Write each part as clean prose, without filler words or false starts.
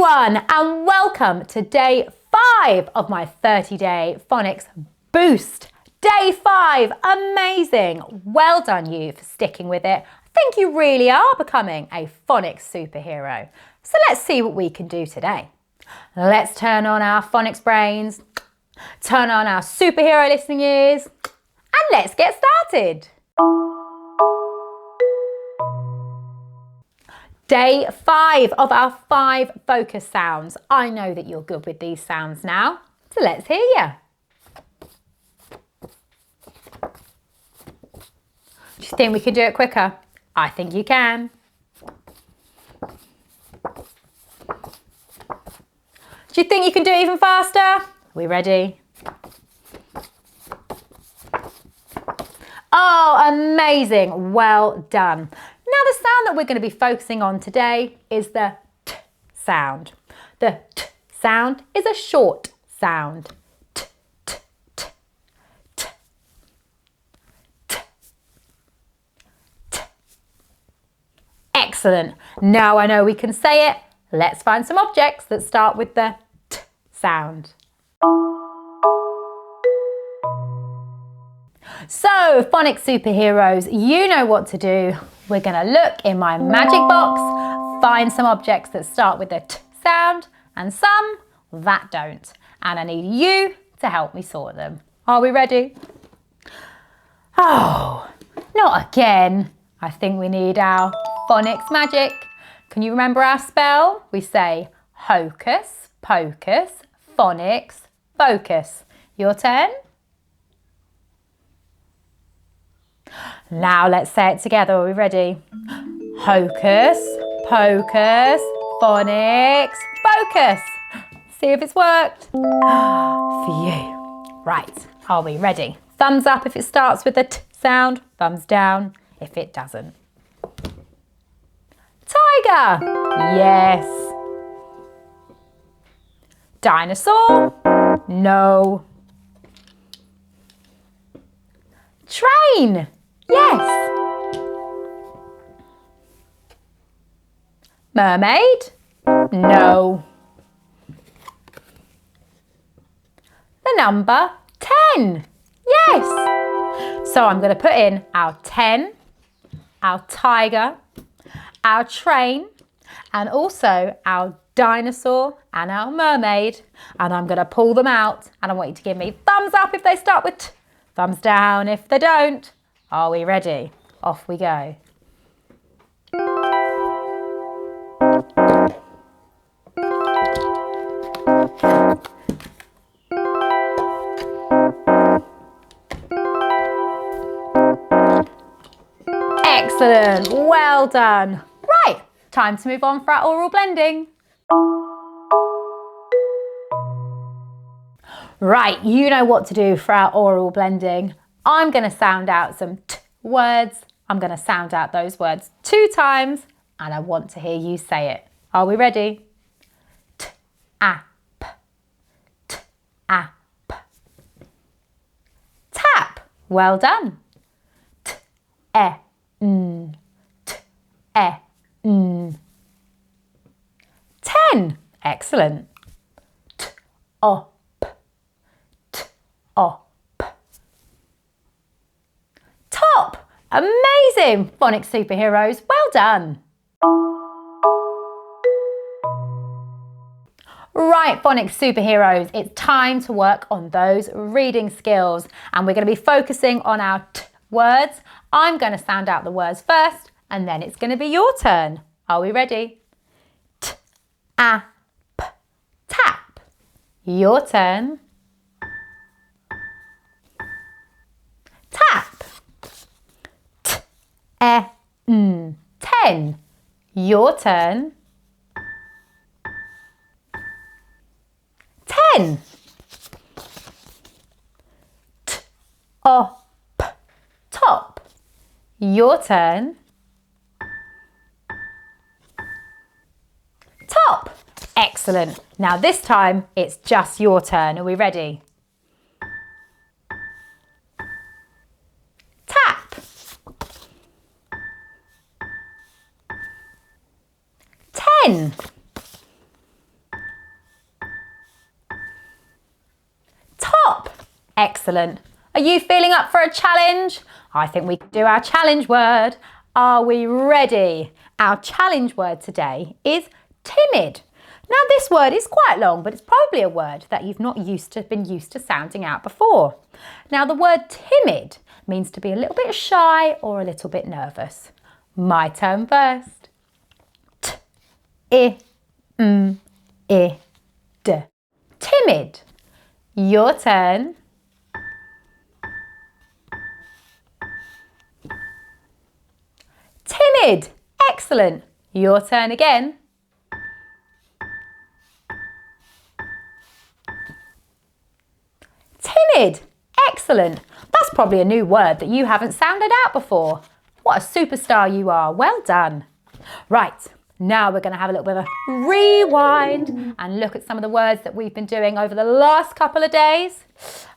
everyone, and welcome to day 5 of my 30-day Phonics Boost. Day 5, amazing. Well done you for sticking with it. I think you really are becoming a phonics superhero. So let's see what we can do today. Let's turn on our phonics brains, turn on our superhero listening ears, and let's get started. Day 5 of our 5 focus sounds. I know that you're good with these sounds now, so let's hear you. Do you think we can do it quicker? I think you can. Do you think you can do it even faster? Are we ready? Oh, amazing. Well done. Now the sound that we're going to be focusing on today is the T sound. The T sound is a short sound. T, T, T, T, T, T. Excellent. Now I know we can say it. Let's find some objects that start with the T sound. So, phonics superheroes, you know what to do. We're going to look in my magic box, find some objects that start with the T sound and some that don't. And I need you to help me sort them. Are we ready? Oh, not again. I think we need our phonics magic. Can you remember our spell? We say hocus, pocus, phonics, focus. Your turn. Now let's say it together. Are we ready? Hocus, pocus, phonics, focus. See if it's worked. For you. Right, are we ready? Thumbs up if it starts with the T sound. Thumbs down if it doesn't. Tiger. Yes. Dinosaur. No. Train. Yes. Mermaid? No. The number 10? Yes. So I'm going to put in our 10, our tiger, our train, and also our dinosaur and our mermaid. And I'm going to pull them out, and I want you to give me thumbs up if they start with T, thumbs down if they don't. Are we ready? Off we go. Excellent. Well done. Right, time to move on for our oral blending. Right, you know what to do for our oral blending. I'm going to sound out some T words. I'm going to sound out those words 2 times and I want to hear you say it. Are we ready? T, a, p. T, a, p. Tap. Well done. T, e, n. T, e, n. 10. Excellent. T, o, p. T, o. Top! Amazing! Phonics superheroes, well done! Right, phonics superheroes, it's time to work on those reading skills and we're going to be focusing on our T words. I'm going to sound out the words first and then it's going to be your turn. Are we ready? T, a, p, tap. Your turn. Tap. E, n, 10. Your turn. 10. T, o, p, top. Your turn. Top. Excellent. Now this time it's just your turn. Are we ready? Tap. 10. Excellent. Are you feeling up for a challenge? I think we can do our challenge word. Are we ready? Our challenge word today is timid. Now this word is quite long, but it's probably a word that you've not been used to sounding out before. Now the word timid means to be a little bit shy or a little bit nervous. My turn first. D. Timid. Your turn. Timid. Excellent. Your turn again. Timid. Excellent. That's probably a new word that you haven't sounded out before. What a superstar you are. Well done. Right. Now we're going to have a little bit of a rewind and look at some of the words that we've been doing over the last couple of days.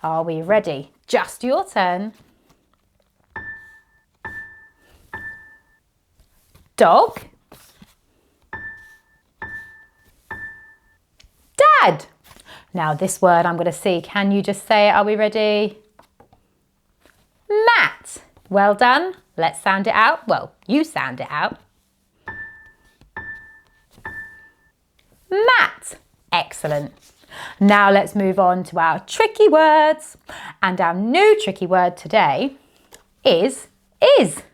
Are we ready? Just your turn. Dog. Dad. Now this word I'm going to see. Can you just say it? Are we ready? Mat. Well done. Let's sound it out. Well, you sound it out. Mat. Excellent. Now let's move on to our tricky words. And our new tricky word today is. Is.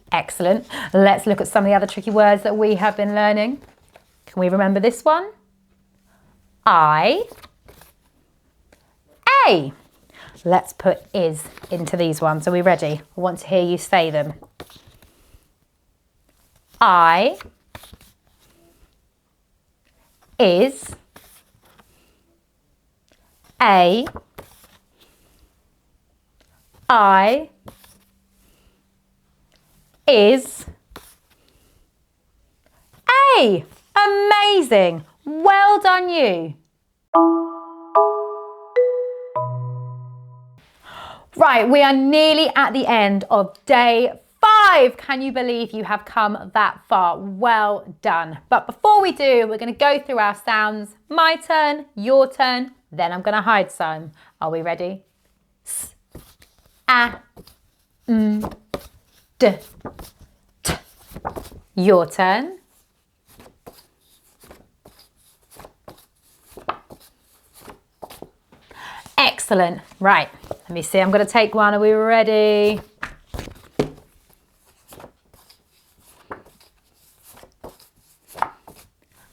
Excellent. Let's look at some of the other tricky words that we have been learning. Can we remember this one? A. Let's put is into these ones. Are we ready? I want to hear you say them. I is a. I is a. Amazing. Well done you. Right, we are nearly at the end of day 5. Can you believe you have come that far? Well done. But before we do, we're going to go through our sounds. My turn, your turn, then I'm going to hide some. Are we ready? S, A, D, T. Your turn. Excellent. Right, let me see. I'm going to take one. Are we ready?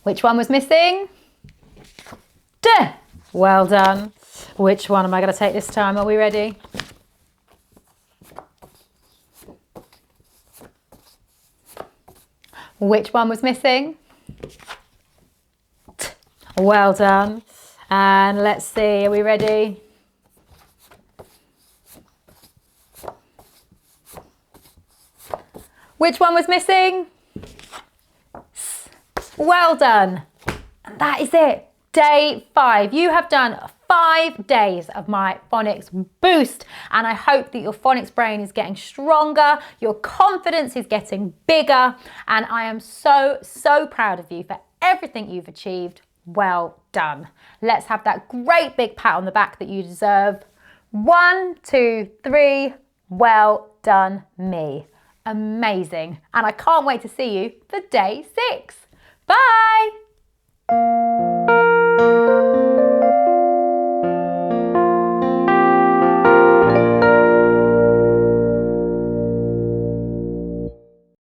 Which one was missing? D. Well done. Which one am I going to take this time? Are we ready? Which one was missing? T. Well done. And let's see, are we ready? Which one was missing? S. Well done. And that is it. Day 5. You have done 5 days of my Phonics Boost, and I hope that your phonics brain is getting stronger, your confidence is getting bigger, and I am so, so proud of you for everything you've achieved. Well done. Let's have that great big pat on the back that you deserve. 1, 2, 3. Well done me. Amazing. And I can't wait to see you for day 6. Bye.